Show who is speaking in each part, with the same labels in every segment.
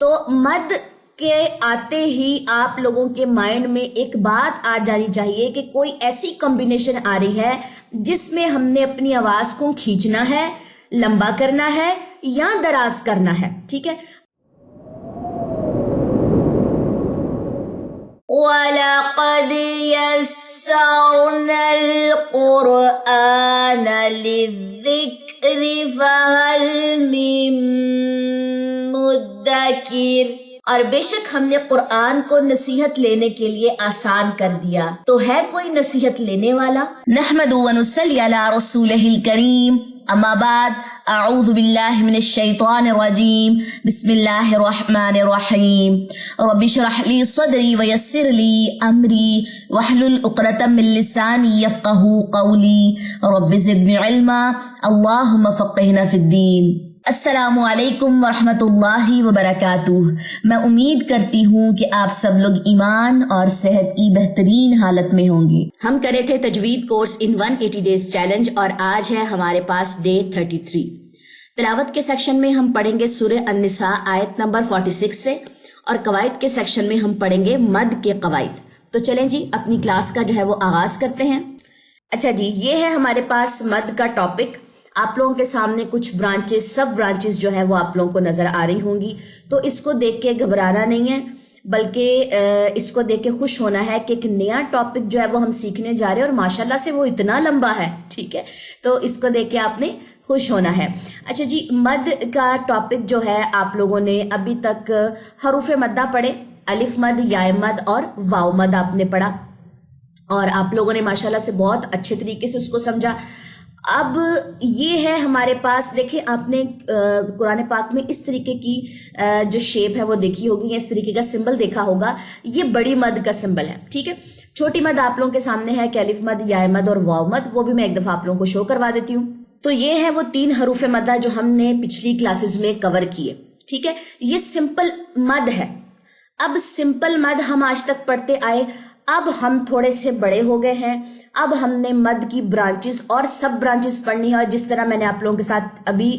Speaker 1: تو مد کے آتے ہی آپ لوگوں کے مائنڈ میں ایک بات آ جانی چاہیے کہ کوئی ایسی کمبینیشن آ رہی ہے جس میں ہم نے اپنی آواز کو کھینچنا ہے، لمبا کرنا ہے یا دراز کرنا ہے. ٹھیک ہے. وَلَقَدْ يَسَّرْنَا الْقُرْآنَ لِلذِّكْرِ فَهَلْ مِن مُدَّكِرٍ. اور بے شک ہم نے قرآن کو نصیحت لینے کے لیے آسان کر دیا، تو ہے کوئی نصیحت لینے والا؟ نحمد و نصلی علی رسولہ الکریم. اما بعد، اعوذ باللہ من الشیطان الرجیم. بسم اللہ الرحمن الرحیم. رب اشرح لی صدری ویسر لی امری واحلل عقدۃ من لسانی یفقہوا قولی. رب زدنی علما اللہم فقہنا فی الدین. السلام علیکم ورحمۃ اللہ وبرکاتہ. میں امید کرتی ہوں کہ آپ سب لوگ ایمان اور صحت کی بہترین حالت میں ہوں گے. ہم کرے تھے تجوید کورس ان 180 ڈیز چیلنج اور آج ہے ہمارے پاس ڈے 33. تلاوت کے سیکشن میں ہم پڑھیں گے سورہ النساء آیت نمبر 46 سے، اور قواعد کے سیکشن میں ہم پڑھیں گے مد کے قواعد. تو چلیں جی اپنی کلاس کا جو ہے وہ آغاز کرتے ہیں. اچھا جی، یہ ہے ہمارے پاس مد کا ٹاپک. آپ لوگوں کے سامنے کچھ برانچز، سب برانچز جو ہے وہ آپ لوگوں کو نظر آ رہی ہوں گی، تو اس کو دیکھ کے گھبرانا نہیں ہے، بلکہ اس کو دیکھ کے خوش ہونا ہے کہ ایک نیا ٹاپک جو ہے وہ ہم سیکھنے جا رہے ہیں اور ماشاءاللہ سے وہ اتنا لمبا ہے. ٹھیک ہے، تو اس کو دیکھ کے آپ نے خوش ہونا ہے. اچھا جی، مد کا ٹاپک جو ہے آپ لوگوں نے ابھی تک حروف مدہ پڑھے، الف مد، یا مد اور واو مد آپ نے پڑھا، اور آپ لوگوں نے ماشاءاللہ سے بہت اچھے طریقے سے اس کو سمجھا. اب یہ ہے ہمارے پاس، دیکھیں آپ نے قرآن پاک میں اس طریقے کی جو شیپ ہے وہ دیکھی ہوگی، اس طریقے کا سمبل دیکھا ہوگا. یہ بڑی مد کا سمبل ہے. ٹھیک ہے، چھوٹی مد آپ لوگوں کے سامنے ہے کہ الف مد، یا مد اور واو مد، وہ بھی میں ایک دفعہ آپ لوگوں کو شو کروا دیتی ہوں. تو یہ ہے وہ 3 حروف مدہ جو ہم نے پچھلی کلاسز میں کور کیے. ٹھیک ہے، یہ سمپل مد ہے. اب سمپل مد ہم آج تک پڑھتے آئے، اب ہم تھوڑے سے بڑے ہو گئے ہیں، اب ہم نے مد کی برانچز اور سب برانچز پڑھنی ہے. اور جس طرح میں نے آپ لوگوں کے ساتھ ابھی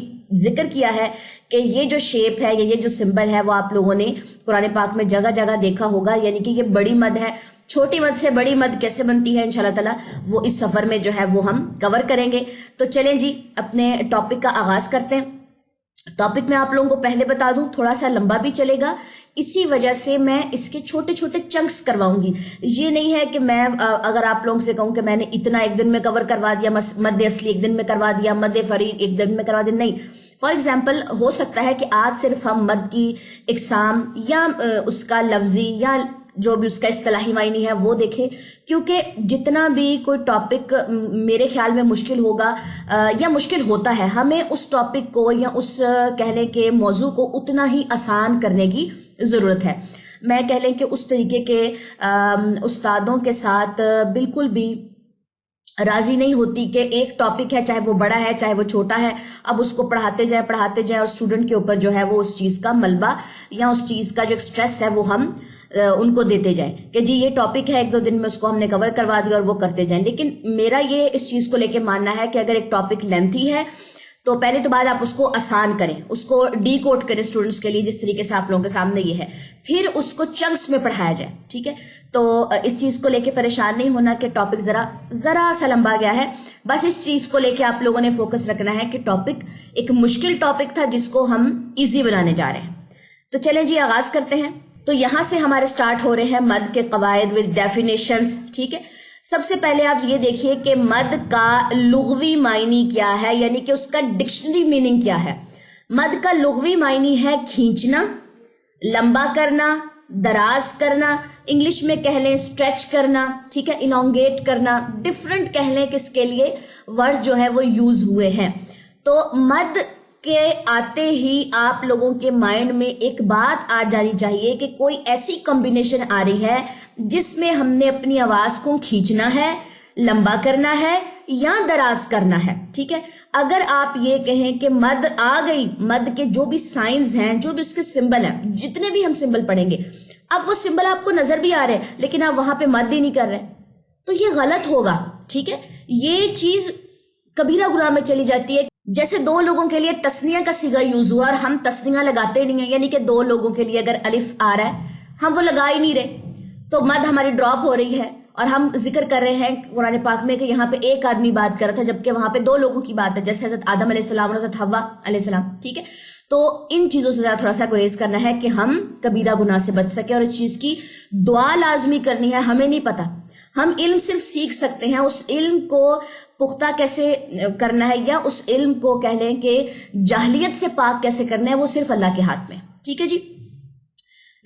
Speaker 1: ذکر کیا ہے کہ یہ جو شیپ ہے یا یہ جو سمبل ہے وہ آپ لوگوں نے قرآن پاک میں جگہ جگہ دیکھا ہوگا، یعنی کہ یہ بڑی مد ہے. چھوٹی مد سے بڑی مد کیسے بنتی ہے انشاءاللہ تعالیٰ وہ اس سفر میں جو ہے وہ ہم کور کریں گے. تو چلیں جی اپنے ٹاپک کا آغاز کرتے ہیں. ٹاپک میں آپ لوگوں کو پہلے بتا دوں تھوڑا سا لمبا بھی چلے گا، اسی وجہ سے میں اس کے چھوٹے چھوٹے چنکس کرواؤں گی. یہ نہیں ہے کہ میں اگر آپ لوگوں سے کہوں کہ میں نے اتنا ایک دن میں کور کروا دیا، مد اصلی ایک دن میں کروا دیا، مد فرید ایک دن میں کروا دیا، نہیں. فار ایگزامپل ہو سکتا ہے کہ آج صرف ہم مد کی اقسام یا اس کا لفظی یا جو بھی اس کا اصطلاحی معنی ہے وہ دیکھیں، کیونکہ جتنا بھی کوئی ٹاپک میرے خیال میں مشکل ہوگا یا مشکل ہوتا ہے، ہمیں اس ٹاپک کو یا اس کہنے کے موضوع کو اتنا ہی آسان کرنے کی ضرورت ہے. میں کہہ لیں کہ اس طریقے کے استادوں کے ساتھ بالکل بھی راضی نہیں ہوتی کہ ایک ٹاپک ہے، چاہے وہ بڑا ہے چاہے وہ چھوٹا ہے، اب اس کو پڑھاتے جائیں اور اسٹوڈنٹ کے اوپر جو ہے وہ اس چیز کا ملبہ یا اس چیز کا جو اسٹریس ہے وہ ہم ان کو دیتے جائیں کہ جی یہ ٹاپک ہے، 1-2 دن میں اس کو ہم نے کور کروا دیا اور وہ کرتے جائیں. لیکن میرا یہ اس چیز کو لے کے ماننا ہے کہ اگر ایک ٹاپک لینتھی ہے تو پہلے تو بعد آپ اس کو آسان کریں، اس کو ڈی کوڈ کریں اسٹوڈنٹس کے لیے جس طریقے سے آپ لوگوں کے سامنے یہ ہے، پھر اس کو چنکس میں پڑھایا جائے. ٹھیک ہے، تو اس چیز کو لے کے پریشان نہیں ہونا کہ ٹاپک ذرا سا لمبا گیا ہے. بس اس چیز کو لے کے آپ لوگوں نے فوکس رکھنا ہے کہ ٹاپک ایک مشکل ٹاپک تھا جس کو ہم ایزی بنانے جا رہے ہیں. تو چلیں جی آغاز کرتے ہیں. تو یہاں سے ہمارے سٹارٹ ہو رہے ہیں مد کے قواعد ود ڈیفینیشنز. ٹھیک ہے، سب سے پہلے آپ یہ دیکھیے کہ مد کا لغوی معنی کیا ہے، یعنی کہ اس کا ڈکشنری میننگ کیا ہے. مد کا لغوی معنی ہے کھینچنا، لمبا کرنا، دراز کرنا، انگلش میں کہہ لیں اسٹریچ کرنا. ٹھیک ہے، الانگیٹ کرنا، ڈفرنٹ کہہ لیں کس کے لیے ورڈ جو ہے وہ یوز ہوئے ہیں. تو مد کے آتے ہی آپ لوگوں کے مائنڈ میں ایک بات آ جانی چاہیے کہ کوئی ایسی کمبینیشن آ رہی ہے جس میں ہم نے اپنی آواز کو کھینچنا ہے، لمبا کرنا ہے یا دراز کرنا ہے. ٹھیک ہے، اگر آپ یہ کہیں کہ مد آ گئی، مد کے جو بھی سائنز ہیں، جو بھی اس کے سمبل ہیں، جتنے بھی ہم سمبل پڑھیں گے، اب وہ سمبل آپ کو نظر بھی آ رہے ہیں لیکن آپ وہاں پہ مد ہی نہیں کر رہے تو یہ غلط ہوگا. ٹھیک ہے، یہ چیز کبیرہ گناہ میں چلی جاتی ہے جیسے دو لوگوں کے لیے تسنیہ کا صیغہ یوز ہوا اور ہم تسنیہ لگاتے نہیں ہیں، یعنی کہ دو لوگوں کے لیے اگر الف آ رہا ہے ہم وہ لگا ہی نہیں رہے تو مد ہماری ڈراپ ہو رہی ہے، اور ہم ذکر کر رہے ہیں قرآن پاک میں کہ یہاں پہ ایک آدمی بات کر رہا تھا جبکہ وہاں پہ دو لوگوں کی بات ہے، جیسے حضرت آدم علیہ السلام اور حضرت حوا علیہ السلام. ٹھیک ہے، تو ان چیزوں سے تھوڑا سا گریز کرنا ہے کہ ہم کبیرہ گناہ سے بچ سکے، اور اس چیز کی دعا لازمی کرنی ہے. ہمیں نہیں پتا، ہم علم صرف سیکھ سکتے ہیں، اس علم کو پختہ کیسے کرنا ہے یا اس علم کو کہہ لیں کہ جاہلیت سے پاک کیسے کرنا ہے، وہ صرف اللہ کے ہاتھ میں. ٹھیک ہے جی،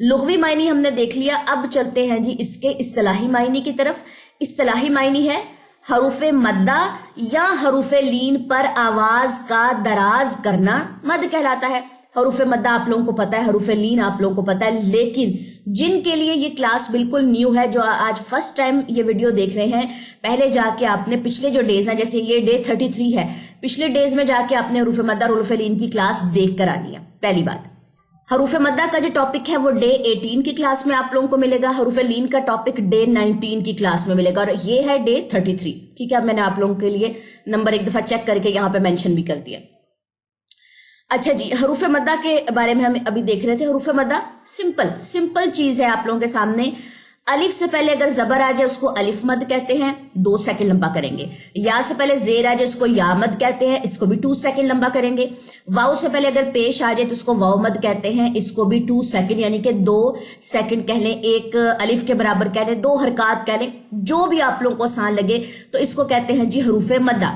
Speaker 1: لغوی معنی ہم نے دیکھ لیا. اب چلتے ہیں جی اس کے اصطلاحی معنی کی طرف. اصطلاحی معنی ہے حروف مدہ یا حروف لین پر آواز کا دراز کرنا مد کہلاتا ہے. حروف مدہ آپ لوگوں کو پتا ہے، حروف لین آپ لوگوں کو پتا ہے، لیکن جن کے لیے یہ کلاس بالکل نیو ہے، جو آج فرسٹ ٹائم یہ ویڈیو دیکھ رہے ہیں، پہلے جا کے آپ نے پچھلے جو ڈیز ہیں، جیسے یہ ڈے 33 ہے، پچھلے ڈیز میں جا کے آپ نے حروف مدہ اور حروف لین کی کلاس دیکھ کر آنی ہے. پہلی بات، حروف مدہ کا جو ٹاپک ہے وہ ڈے 18 کی کلاس میں آپ لوگوں کو ملے گا. حروف لین کا ٹاپک ڈے 19 کی کلاس میں ملے گا، اور یہ ہے ڈے 33. ٹھیک ہے، اب میں نے آپ لوگوں کے لیے نمبر ایک دفعہ چیک کر کے یہاں پہ مینشن بھی کر دیا. اچھا جی، حروف مدہ کے بارے میں ہم ابھی دیکھ رہے تھے. حروف مدہ سمپل چیز ہے آپ لوگوں کے سامنے. الف سے پہلے اگر زبر آ جائے اس کو الف مد کہتے ہیں، 2 سیکنڈ لمبا کریں گے. یا سے پہلے زیر آ جائے اس کو یا مد کہتے ہیں، اس کو بھی 2 سیکنڈ لمبا کریں گے. واؤ سے پہلے اگر پیش آ جائے تو اس کو واؤ مد کہتے ہیں، اس کو بھی 2 سیکنڈ یعنی کہ 2 سیکنڈ کہہ لیں، ایک الف کے برابر کہہ لیں، 2 حرکات کہہ لیں، جو بھی آپ لوگوں کو آسان لگے. تو اس کو کہتے ہیں جی حروف مدہ.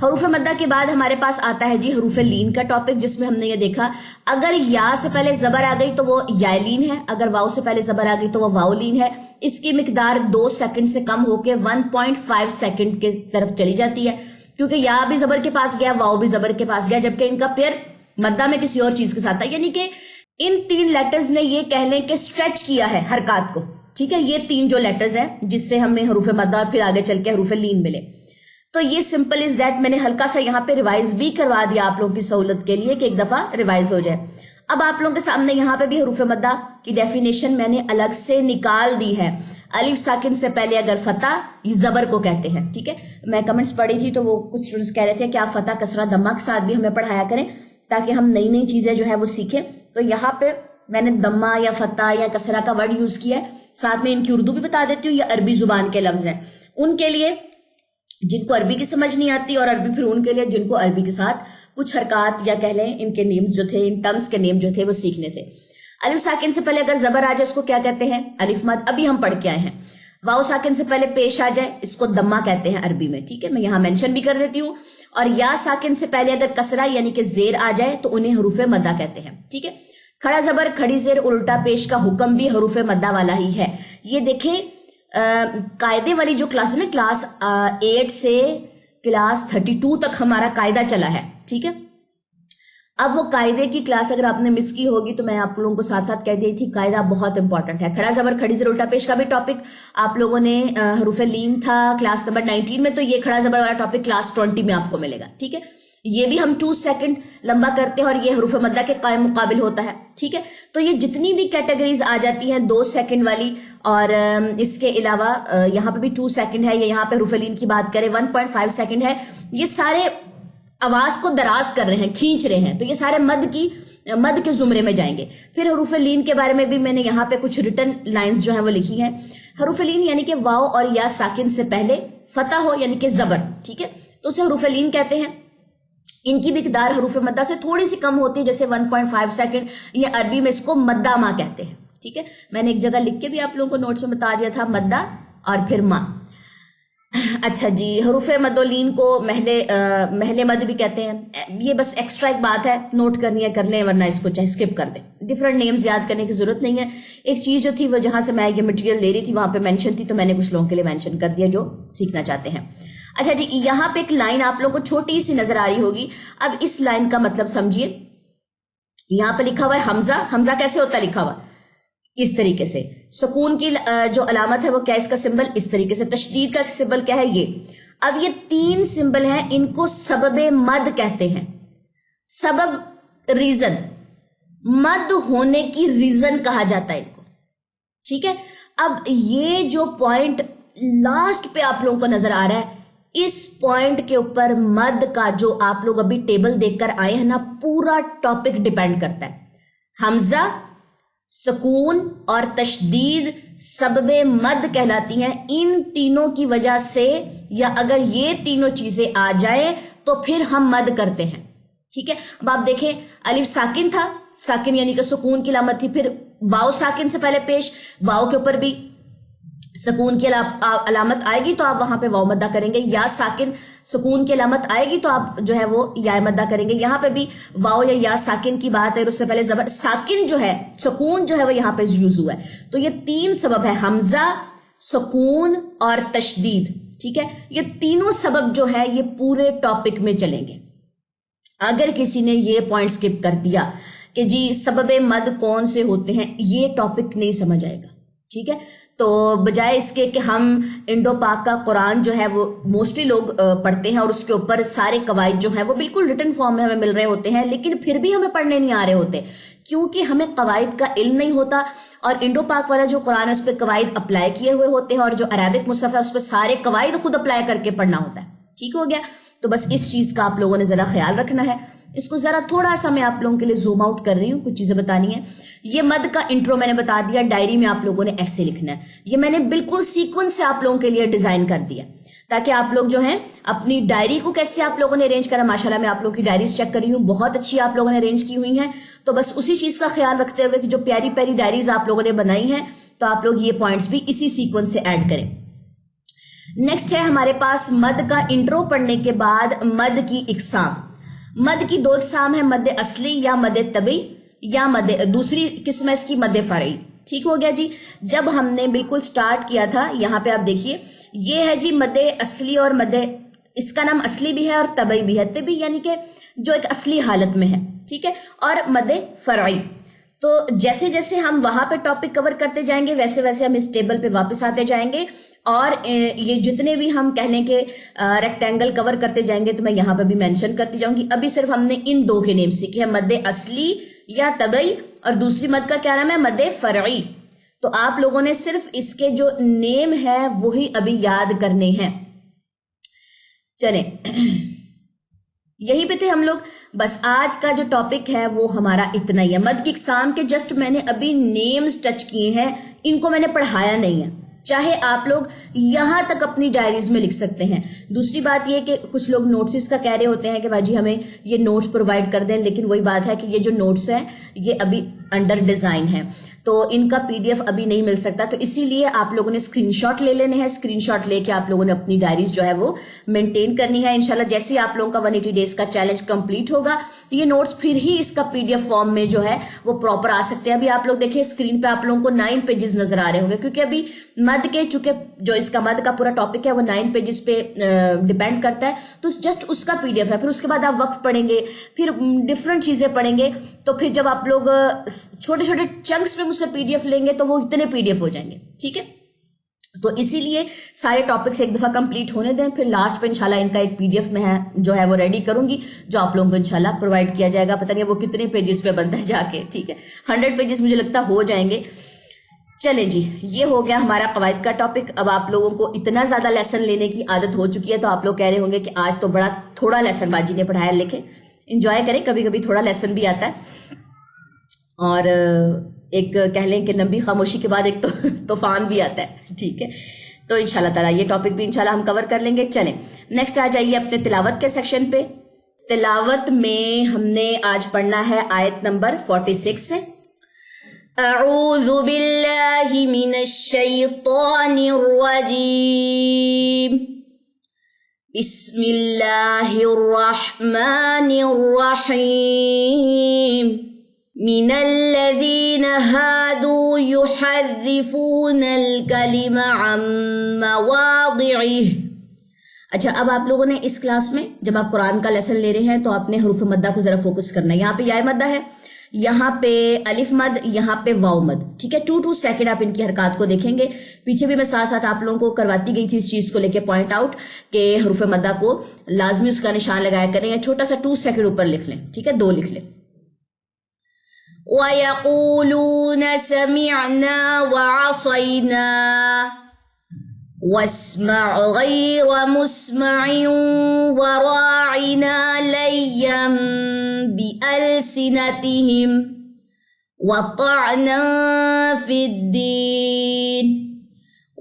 Speaker 1: حروف مدہ کے بعد ہمارے پاس آتا ہے جی حروف لین کا ٹاپک، جس میں ہم نے یہ دیکھا اگر یا سے پہلے زبر آ گئی تو وہ یا لین ہے، اگر واؤ سے پہلے زبر آ گئی تو وہ واؤ لین ہے. اس کی مقدار 2 سیکنڈ سے کم ہو کے 1.5 سیکنڈ کی طرف چلی جاتی ہے، کیونکہ یا بھی زبر کے پاس گیا، واؤ بھی زبر کے پاس گیا، جبکہ ان کا پیر مدہ میں کسی اور چیز کے ساتھ تھا. یعنی کہ ان 3 لیٹرز نے یہ کہہ لیں کہ سٹریچ کیا ہے حرکات کو. ٹھیک ہے، یہ 3 جو لیٹرز ہیں جس سے ہمیں حروف مدہ اور پھر آگے چل کے حروف لین ملے. تو یہ سمپل از دیٹ. میں نے ہلکا سا یہاں پہ ریوائز بھی کروا دیا آپ لوگوں کی سہولت کے لیے کہ ایک دفعہ ریوائز ہو جائے. اب آپ لوگوں کے سامنے یہاں پہ بھی حروف مدہ کی ڈیفینیشن میں نے الگ سے نکال دی ہے. الف ساکن سے پہلے اگر فتح زبر کو کہتے ہیں. ٹھیک ہے، میں کمنٹس پڑھی تھی تو وہ کچھ اسٹوڈنٹس کہہ رہے تھے کہ آپ فتح کسرہ دمہ کے ساتھ بھی ہمیں پڑھایا کریں تاکہ ہم نئی چیزیں جو ہے وہ سیکھیں. تو یہاں پہ میں نے دمہ یا فتح یا کسرہ کا ورڈ یوز کیا ہے. ساتھ میں ان کی اردو بھی بتا دیتی ہوں، یہ عربی زبان کے لفظ ہیں ان کے لیے جن کو عربی کی سمجھ نہیں آتی، اور عربی پھر ان کے لیے جن کو عربی کے ساتھ کچھ حرکات یا کہہ لیں ان کے نیمز جو تھے، ان ٹرمز کے نیم جو تھے وہ سیکھنے تھے. الف ساکن سے پہلے اگر زبر آ جائے اس کو کیا کہتے ہیں؟ الف مد. ابھی ہم پڑھ کے آئے ہیں. واؤ ساکن سے پہلے پیش آ جائے اس کو دمہ کہتے ہیں عربی میں. ٹھیک ہے، میں یہاں مینشن بھی کر دیتی ہوں. اور یا ساکن سے پہلے اگر کسرہ یعنی کہ زیر آ جائے تو انہیں حروف مدہ کہتے ہیں. ٹھیک ہے، کھڑا زبر کھڑی زیر الٹا پیش کا حکم بھی حروف مدہ والا ہی ہے. یہ دیکھیں قاعدے والی جو کلاس ہے نا، کلاس 8 سے کلاس 32 تک ہمارا قاعدہ چلا ہے. ٹھیک ہے، اب وہ قاعدے کی کلاس اگر آپ نے مس کی ہوگی تو میں آپ لوگوں کو ساتھ ساتھ کہہ دی تھی قاعدہ بہت امپورٹنٹ ہے. کھڑا زبر کھڑی زیر الٹا پیش کا بھی ٹاپک آپ لوگوں نے حروف لین تھا کلاس نمبر 19 میں، تو یہ کھڑا زبر والا ٹاپک کلاس 20 میں آپ کو ملے گا. ٹھیک ہے، یہ بھی ہم 2 سیکنڈ لمبا کرتے ہیں اور یہ حروف مدہ کے قائم مقابل ہوتا ہے. ٹھیک ہے، تو یہ جتنی بھی کیٹیگریز آ جاتی ہیں 2 سیکنڈ والی، اور اس کے علاوہ یہاں پہ بھی 2 سیکنڈ ہے، یا یہاں پہ حروف لین کی بات کریں 1.5 سیکنڈ ہے، یہ سارے آواز کو دراز کر رہے ہیں، کھینچ رہے ہیں، تو یہ سارے مد کے زمرے میں جائیں گے. پھر حروف لین کے بارے میں بھی میں نے یہاں پہ کچھ ریٹن لائنز جو ہیں وہ لکھی ہیں. حروف لین یعنی کہ واو اور یا ساکن سے پہلے فتح ہو یعنی کہ زبر. ٹھیک ہے، تو اسے حروف لین کہتے ہیں. ان کی مقدار حروف مدہ سے تھوڑی سی کم ہوتی ہے، جیسے 1.5 سیکنڈ، یا عربی میں اس کو مدہ ما کہتے ہیں. ٹھیک ہے، میں نے ایک جگہ لکھ کے بھی آپ لوگوں کو نوٹس میں بتا دیا تھا، مدہ اور پھر ما. اچھا جی، حروف مد و لین کو محل مد بھی کہتے ہیں. یہ بس ایکسٹرا ایک بات ہے، نوٹ کرنی ہے کر لیں، ورنہ اس کو چاہے اسکپ کر دیں. ڈفرنٹ نیمز یاد کرنے کی ضرورت نہیں ہے. ایک چیز جو تھی وہ جہاں سے میں یہ مٹیریل لے رہی تھی وہاں پہ مینشن تھی، تو میں نے کچھ لوگوں کے لیے مینشن کر دیا جو سیکھنا چاہتے ہیں. اچھا جی، یہاں پہ ایک لائن آپ لوگوں کو چھوٹی سی نظر آ رہی ہوگی. اب اس لائن کا مطلب سمجھیے. یہاں پہ لکھا ہوا ہے حمزہ. حمزہ کیسے ہوتا ہے لکھا ہوا؟ اس طریقے سے. سکون کی جو علامت ہے وہ کیا، اس کا سمبل اس طریقے سے. تشدید کا سمبل کیا ہے؟ یہ. اب یہ 3 سمبل ہیں، ان کو سبب مد کہتے ہیں. سبب ریزن، مد ہونے کی ریزن کہا جاتا ہے ان کو. ٹھیک ہے، اب یہ جو پوائنٹ لاسٹ پہ آپ لوگوں کو نظر آ رہا ہے اس پوائنٹ کے اوپر مد کا جو آپ لوگ ابھی ٹیبل دیکھ کر آئے ہیں نا، پورا ٹاپک ڈیپینڈ کرتا ہے. حمزہ، سکون اور تشدید سبب مد کہلاتی ہیں. ان تینوں کی وجہ سے یا اگر یہ تینوں چیزیں آ جائیں تو پھر ہم مد کرتے ہیں. ٹھیک ہے، اب آپ دیکھیں الف ساکن تھا، ساکن یعنی کہ سکون کی علامت تھی، پھر واو ساکن سے پہلے پیش، واو کے اوپر بھی سکون کی علامت آئے گی تو آپ وہاں پہ واو مدہ کریں گے. یا ساکن سکون کی علامت آئے گی تو آپ جو ہے وہ یا مدہ کریں گے. یہاں پہ بھی واو یا ساکن کی بات ہے، اس سے پہلے زبر ساکن جو ہے، سکون جو ہے وہ یہاں پہ یوز ہوا ہے. تو یہ تین سبب ہے، حمزہ، سکون اور تشدید. ٹھیک ہے، یہ تینوں سبب جو ہے یہ پورے ٹاپک میں چلیں گے. اگر کسی نے یہ پوائنٹ سکپ کر دیا کہ جی سبب مد کون سے ہوتے ہیں، یہ ٹاپک نہیں سمجھ آئے گا. ٹھیک ہے، تو بجائے اس کے کہ ہم انڈو پاک کا قرآن جو ہے وہ موسٹلی لوگ پڑھتے ہیں اور اس کے اوپر سارے قواعد جو ہیں وہ بالکل ریٹن فارم میں ہمیں مل رہے ہوتے ہیں، لیکن پھر بھی ہمیں پڑھنے نہیں آ رہے ہوتے کیونکہ ہمیں قواعد کا علم نہیں ہوتا. اور انڈو پاک والا جو قرآن ہے اس پہ قواعد اپلائی کیے ہوئے ہوتے ہیں، اور جو عربک مصحف ہے اس پہ سارے قواعد خود اپلائی کر کے پڑھنا ہوتا ہے. ٹھیک ہو گیا، تو بس اس چیز کا آپ لوگوں نے ذرا خیال رکھنا ہے. اس کو ذرا تھوڑا سا میں آپ لوگوں کے لیے زوم آؤٹ کر رہی ہوں، کچھ چیزیں بتانی ہیں. یہ مد کا انٹرو میں نے بتا دیا، ڈائری میں آپ لوگوں نے ایسے لکھنا ہے. یہ میں نے بالکل سیکوینس سے آپ لوگوں کے لیے ڈیزائن کر دیا تاکہ آپ لوگ جو ہیں اپنی ڈائری کو کیسے آپ لوگوں نے ارینج کرا. ماشاءاللہ میں آپ لوگوں کی ڈائریز چیک کر رہی ہوں، بہت اچھی آپ لوگوں نے ارینج کی ہوئی ہیں. تو بس اسی چیز کا خیال رکھتے ہوئے کہ جو پیاری پیاری ڈائریز آپ لوگوں نے بنائی ہیں تو آپ لوگ یہ پوائنٹس بھی اسی سیکوینس سے ایڈ کریں. نیکسٹ ہے ہمارے پاس مد کا انٹرو پڑھنے کے بعد مد کی اقسام. مد کی دو اقسام ہیں، مد اصلی یا مد طبعی، یا مد دوسری قسم ہے اس کی مد فرعی. ٹھیک ہو گیا جی. جب ہم نے بالکل سٹارٹ کیا تھا، یہاں پہ آپ دیکھیے یہ ہے جی مد اصلی، اور مد اس کا نام اصلی بھی ہے اور طبعی بھی ہے. طبعی یعنی کہ جو ایک اصلی حالت میں ہے، ٹھیک ہے، اور مد فرعی. تو جیسے جیسے ہم وہاں پہ ٹاپک کور کرتے جائیں گے ویسے ویسے ہم اس ٹیبل پہ واپس آتے جائیں گے، اور یہ جتنے بھی ہم کہہ لیں کہ ریکٹینگل کور کرتے جائیں گے تو میں یہاں پہ بھی مینشن کرتی جاؤں گی. ابھی صرف ہم نے ان دو کے نیم سیکھے ہیں، مد اصلی یا طبعی، اور دوسری مد کا کیا نام ہے، مد فرعی. تو آپ لوگوں نے صرف اس کے جو نیم ہے وہی ابھی یاد کرنے ہیں. چلیں یہی پہ تھے ہم لوگ. بس آج کا جو ٹاپک ہے وہ ہمارا اتنا ہی ہے. مد کی اقسام کے جسٹ میں نے ابھی نیمز ٹچ کیے ہیں، ان کو میں نے پڑھایا نہیں ہے. چاہے آپ لوگ یہاں تک اپنی ڈائریز میں لکھ سکتے ہیں. دوسری بات یہ کہ کچھ لوگ نوٹس کا کہہ رہے ہوتے ہیں کہ بھائی جی ہمیں یہ نوٹس پرووائڈ کر دیں، لیکن وہی بات ہے کہ یہ جو نوٹس ہیں یہ ابھی انڈر ڈیزائن ہے تو ان کا پی ڈی ایف ابھی نہیں مل سکتا. تو اسی لیے آپ لوگوں نے اسکرین شاٹ لے لینے ہیں. اسکرین شاٹ لے کے آپ لوگوں نے اپنی ڈائریز جو ہے وہ مینٹین کرنی ہے. انشاءاللہ جیسے آپ لوگوں کا 180 ڈیز کا چیلنج کمپلیٹ ہوگا یہ نوٹس پھر ہی اس کا پی ڈی ایف فارم میں جو ہے وہ پراپر آ سکتے ہیں. ابھی آپ لوگ دیکھیں اسکرین پہ آپ لوگوں کو 9 پیجز نظر آ رہے ہوں گے کیونکہ ابھی مد کے چونکہ جو اس کا مد کا پورا ٹاپک ہے وہ 9 پیجز پہ ڈیپینڈ کرتا ہے. تو جسٹ اس کا پی ڈی ایف ہے. پھر اس کے بعد آپ وقف پڑھیں گے، پھر ڈفرینٹ چیزیں پڑھیں گے. تو پھر جب آپ لوگ چھوٹے چھوٹے چنکس میں مجھ سے پی ڈی ایف لیں گے تو وہ اتنے پی ڈی ایف ہو جائیں گے. ٹھیک ہے، تو اسی لیے سارے ٹاپکس ایک دفعہ کمپلیٹ ہونے دیں، پھر لاسٹ پہ انشاءاللہ ان کا ایک پی ڈی ایف میں ہے جو ہے وہ ریڈی کروں گی جو آپ لوگوں کو انشاءاللہ پرووائڈ کیا جائے گا. پتہ نہیں وہ کتنے پیجز پہ بنتا ہے جا کے. ٹھیک ہے، 100 پیجز مجھے لگتا ہو جائیں گے. چلیں جی، یہ ہو گیا ہمارا قواعد کا ٹاپک. اب آپ لوگوں کو اتنا زیادہ لیسن لینے کی عادت ہو چکی ہے تو آپ لوگ کہہ رہے ہوں گے کہ آج تو بڑا تھوڑا لیسن باجی نے پڑھایا. لکھیں، انجوائے کریں، کبھی کبھی تھوڑا لیسن بھی آتا ہے اور ایک کہہ لیں کہ لمبی خاموشی کے بعد ایک طوفان بھی آتا ہے. ٹھیک ہے، تو انشاءاللہ تعالیٰ یہ ٹاپک بھی انشاءاللہ ہم کور کر لیں گے. چلیں نیکسٹ آ جائیے اپنے تلاوت کے سیکشن پہ. تلاوت میں ہم نے آج پڑھنا ہے آیت نمبر 46 سے. اعوذ باللہ من الشیطان الرجیم، بسم اللہ الرحمن الرحیم. من الذین هادوا یحرفون الکلم عن مواضعہ. اچھا، اب آپ لوگوں نے اس کلاس میں جب آپ قرآن کا لیسن لے رہے ہیں تو آپ نے حروف مدہ کو ذرا فوکس کرنا ہے. یہاں پہ یا مدہ ہے، یہاں پہ الف مد، یہاں پہ واو مد. ٹھیک ہے، 2 سیکنڈ آپ ان کی حرکات کو دیکھیں گے. پیچھے بھی میں ساتھ ساتھ آپ لوگوں کو کرواتی گئی تھی اس چیز کو لے کے پوائنٹ آؤٹ کہ حروف مدہ کو لازمی اس کا نشان لگایا کریں، یا چھوٹا سا 2 سیکنڈ اوپر لکھ لیں. ٹھیک ہے، 2 لکھ لیں. وَيَقُولُونَ سَمِعْنَا وَعَصَيْنَا. واسمع غير مسمع وراعنا ليا بألسنتهم وطعنا في الدين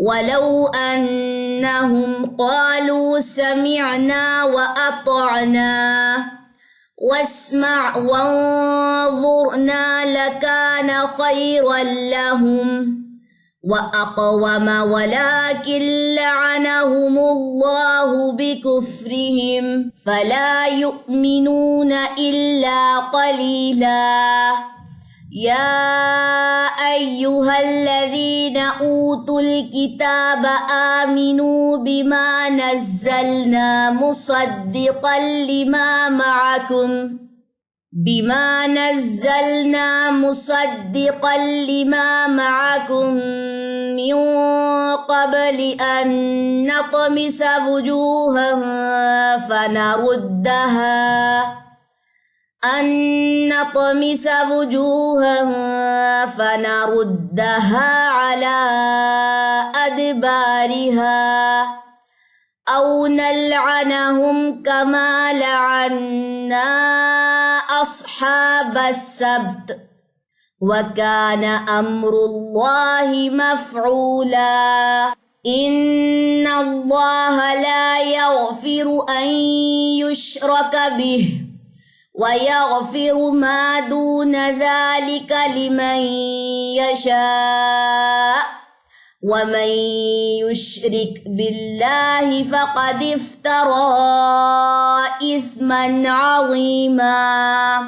Speaker 1: ولو أنهم قالوا سمعنا وأطعنا واسمع وانظرنا لكان خيرا لهم وأقوم ولكن لعنهم الله بكفرهم فلا يؤمنون إلا قليلا يا أيها الذين أوتوا الكتاب آمنوا بما نزلنا مصدقا لما معكم من قبل أن نطمس وجوها فنردها على أدبارها أو نلعنهم كما لعنا أصحاب السبت وكان أمر الله مفعولا إن الله لا يغفر أن يشرك به ويغفر ما دون ذلك لمن يشاء ومن يشرك بالله فقد افترى إثما عظيما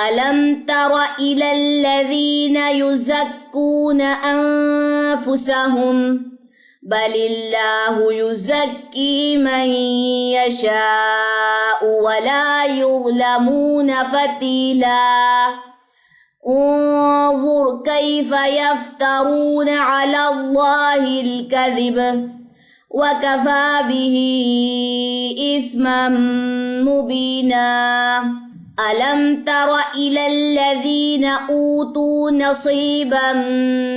Speaker 1: ألم تر إلى الذين يزكون أنفسهم بل الله يزكي من يشاء ولا يظلمون فتيلا انظر كيف يفترون على الله الكذب وكفى به إثما مبينا ألم تر إلى الذين أوتوا نصيبا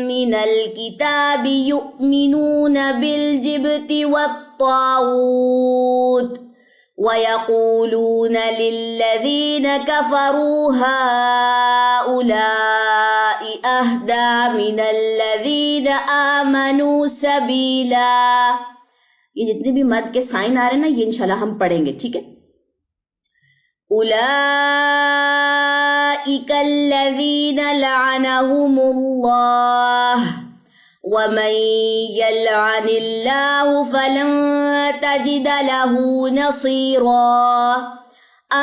Speaker 1: من الكتاب يؤمنون بالجبت والطاغوت ويقولون للذين كفروا هؤلاء أهدى من الذين آمنوا سبيلا. یہ جتنے بھی مد کے سائن آ رہے ہیں نا یہ انشاءاللہ ہم پڑھیں گے, ٹھیک ہے. أولئك الذين لعنهم الله ومن يلعن الله فلن تجد له نصيرا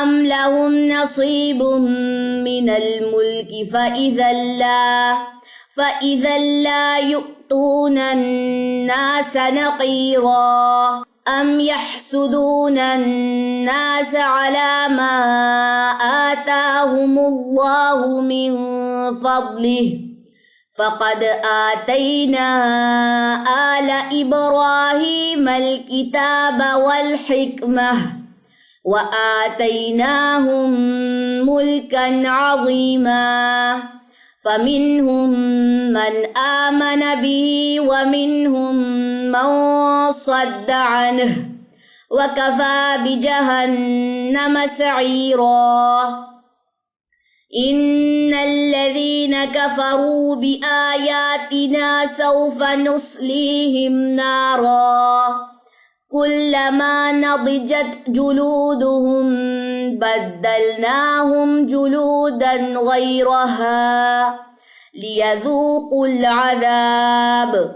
Speaker 1: أم لهم نصيب من الملك فإذا لا يؤتون الناس نقيرا أم يحسدون الناس على ما آتاهم الله من فضله فقد آتينا آل إبراهيم الكتاب والحكمة وآتيناهم ملكا عظيما فمنهم من آمن به ومنهم من صد عنه وكفى بجهنم سعيرا. إن الذين كفروا بآياتنا سوف نصليهم نارا كلما نضجت جلودهم بدلناهم جلودا غيرها ليذوقوا العذاب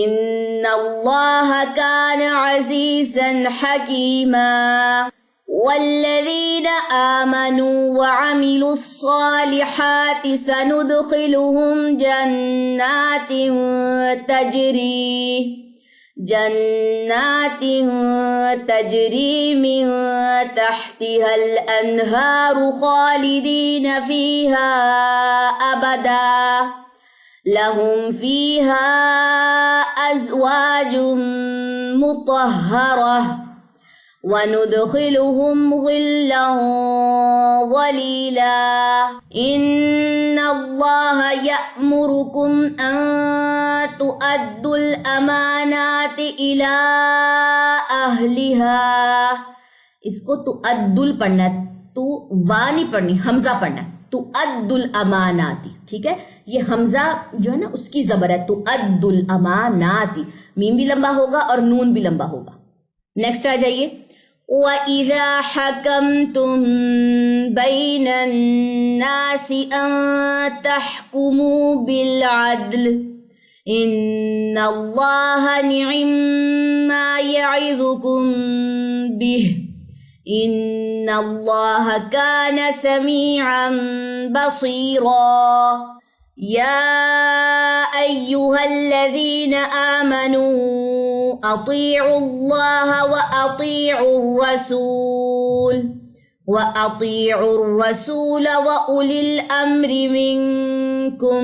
Speaker 1: إن الله كان عزيزا حكيما. والذين آمنوا وعملوا الصالحات سندخلهم جنات تجري من تحتها الأنهار خالدين فيها أبدا لهم فيها أزواج مطهرة وَنُدْخِلُهُمْ ظِلًّا ظَلِيلًا إِنَّ اللَّهَ يَأْمُرُكُمْ أَن تُؤَدُّوا الْأَمَانَاتِ إِلَىٰ أَهْلِهَا. اس کو تُؤَدُّل پڑھنا ہے، تو وا نہیں پڑھنی، حمزہ پڑھنا ہے. تُؤَدُّوا الْأَمَانَاتِ، ٹھیک ہے. یہ حمزہ جو ہے نا اس کی زبر ہے، تُؤَدُّوا الْأَمَانَاتِ. میم بھی لمبا ہوگا اور نون بھی لمبا ہوگا. نیکسٹ آ جائیے. وَإِذَا حَكَمْتُمْ بَيْنَ النَّاسِ أَن تَحْكُمُوا بِالْعَدْلِ إِنَّ اللَّهَ نِعِمَّا يَعِظُكُمْ بِهِ إِنَّ اللَّهَ كَانَ سَمِيعًا بَصِيرًا. يَا أَيُّهَا الَّذِينَ آمَنُوا أَطِيعُوا اللَّهَ وَأَطِيعُوا الرَّسُولَ وَأُولِي الْأَمْرِ مِنكُمْ.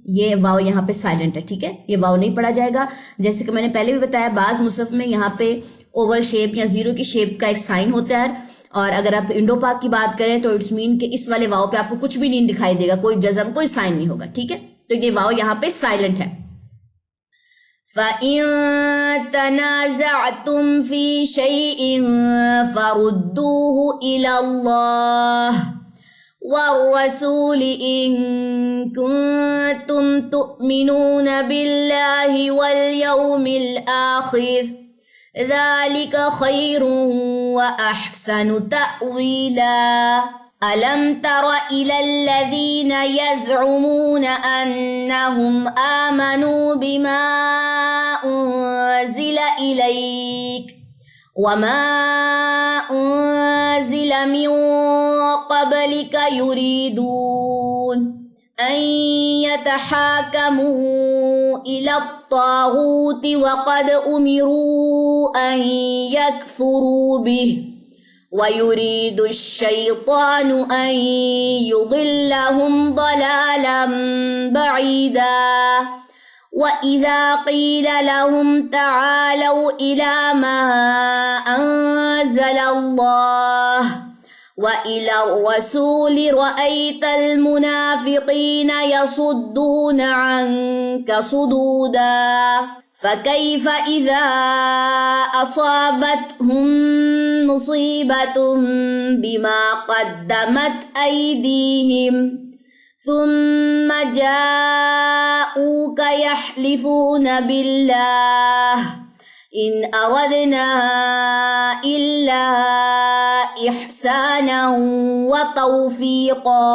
Speaker 1: یہ واو یہاں پہ سائلنٹ ہے، ٹھیک ہے. یہ واو نہیں پڑھا جائے گا. جیسے کہ میں نے پہلے بھی بتایا، بعض مصحف میں یہاں پہ اوور شیپ یا زیرو کی شیپ کا ایک سائن ہوتا ہے، اور اگر آپ انڈو پاک کی بات کریں تو اٹس مین کہ اس والے واو پہ آپ کو کچھ بھی نہیں دکھائی دے گا، کوئی جزم، کوئی سائن نہیں ہوگا، ٹھیک ہے. تو یہ واو یہاں پہ سائلنٹ ہے. فَإِن تَنَازَعْتُمْ فِي شَيْءٍ فَرُدُّوهُ إِلَى اللَّهِ وَالرَّسُولِ إِن كُنتُمْ تُؤْمِنُونَ بِاللَّهِ وَالْيَوْمِ الْآخِرِ ذَلِكَ خَيْرٌ وَأَحْسَنُ تَأْوِيلًا. أَلَمْ تَرَ إِلَى الَّذِينَ يَزْعُمُونَ أَنَّهُمْ آمَنُوا بِمَا أُنزِلَ إِلَيْكَ وَمَا أُنزِلَ مِن قَبْلِكَ يُرِيدُونَ أَن يَتَحَاكَمُوا إِلَى الطَّاغُوتِ وَقَدْ أُمِرُوا أَن يَكْفُرُوا بِهِ وَيُرِيدُ الشَّيْطَانُ أَن يُضِلَّهُمْ ضَلَالًا بَعِيدًا. وَإِذَا قِيلَ لَهُمْ تَعَالَوْا إِلَى مَا أَنزَلَ اللَّهُ وَإِلَى الرَّسُولِ رَأَيْتَ الْمُنَافِقِينَ يَصُدُّونَ عَنكَ صُدُودًا. فَكَيْفَ إِذَا أَصَابَتْهُم مُّصِيبَةٌ بِمَا قَدَّمَتْ أَيْدِيهِمْ ثُمَّ جَاءُوكَ يَحْلِفُونَ بِاللَّهِ إِنْ أَرَدْنَا إِلَّا إِحْسَانًا وَتَوْفِيقًا.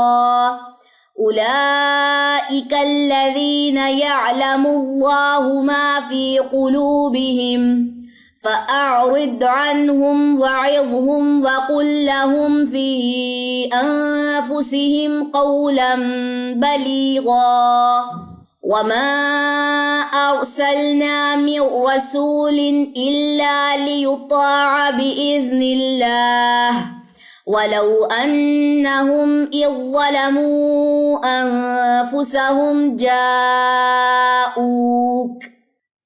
Speaker 1: أُولَئِكَ الَّذِينَ يَعْلَمُ اللَّهُ مَا فِي قُلُوبِهِمْ فَأَعْرِضْ عَنْهُمْ وَعِظْهُمْ وَقُلْ لَهُمْ فِي أَنفُسِهِمْ قَوْلًا بَلِيغًا. وَمَا أَرْسَلْنَا مِن رَّسُولٍ إِلَّا لِيُطَاعَ بِإِذْنِ اللَّهِ وَلَوْ أَنَّهُمْ إِذ ظَّلَمُوا أَنفُسَهُمْ جَاءُوكَ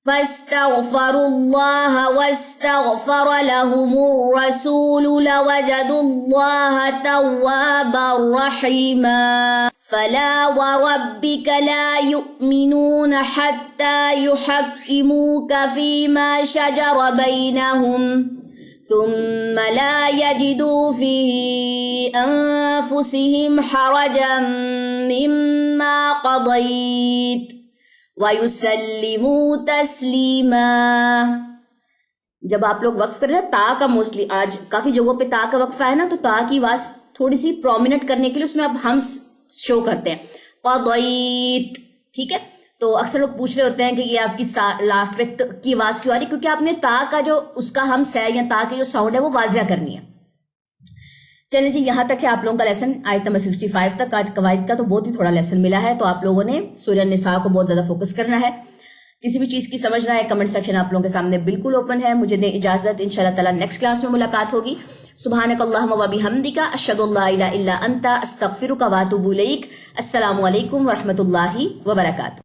Speaker 1: فَاسْتَغْفَرُوا اللَّهَ وَاسْتَغْفَرَ لَهُمُ الرَّسُولُ لَوَجَدُوا اللَّهَ تَوَّابًا رَّحِيمًا. فَلَا وَرَبِّكَ لَا يُؤْمِنُونَ حَتَّى يُحَكِّمُوكَ فِيمَا شَجَرَ بَيْنَهُمْ ثُمَّ لَا يَجِدُوا فِي أَنفُسِهِمْ حَرَجًا مِّمَّا قَضَيْتَ وَيُسَلِّمُوا تَسْلِيمًا. جب آپ لوگ وقف کر رہے ہیں تا کا، موسٹلی آج کافی جگہوں پہ تا کا وقفہ ہے نا، تو تا کی آواز تھوڑی سی پرومیننٹ کرنے کے لیے اس میں اب ہم شو کرتے ہیں قضیت، ٹھیک ہے. تو اکثر لوگ پوچھ رہے ہوتے ہیں کہ یہ آپ کی لاسٹ پہ کی آواز کیوں آ رہی، کیونکہ آپ نے تا کا جو اس کا ہمس ہے یا تا کی جو ساؤنڈ ہے وہ واضح کرنی ہے. چلیں جی، یہاں تک ہے آپ لوگوں کا لیسن آیت نمبر 65 تک. آج قواعد کا تو بہت ہی تھوڑا لیسن ملا ہے، تو آپ لوگوں نے سورہ النساء کو بہت زیادہ فوکس کرنا ہے. کسی بھی چیز کی سمجھ رہا ہے، کمنٹ سیکشن آپ لوگوں کے سامنے بالکل اوپن ہے. مجھے دیں اجازت، انشاءاللہ تعالی نیکسٹ کلاس میں ملاقات ہوگی. سبحانک اللہم و بحمدک، اشہد ان لا الہ الا انت، استغفرک و اتوب الیک. السلام علیکم ورحمۃ اللہ وبرکاتہ.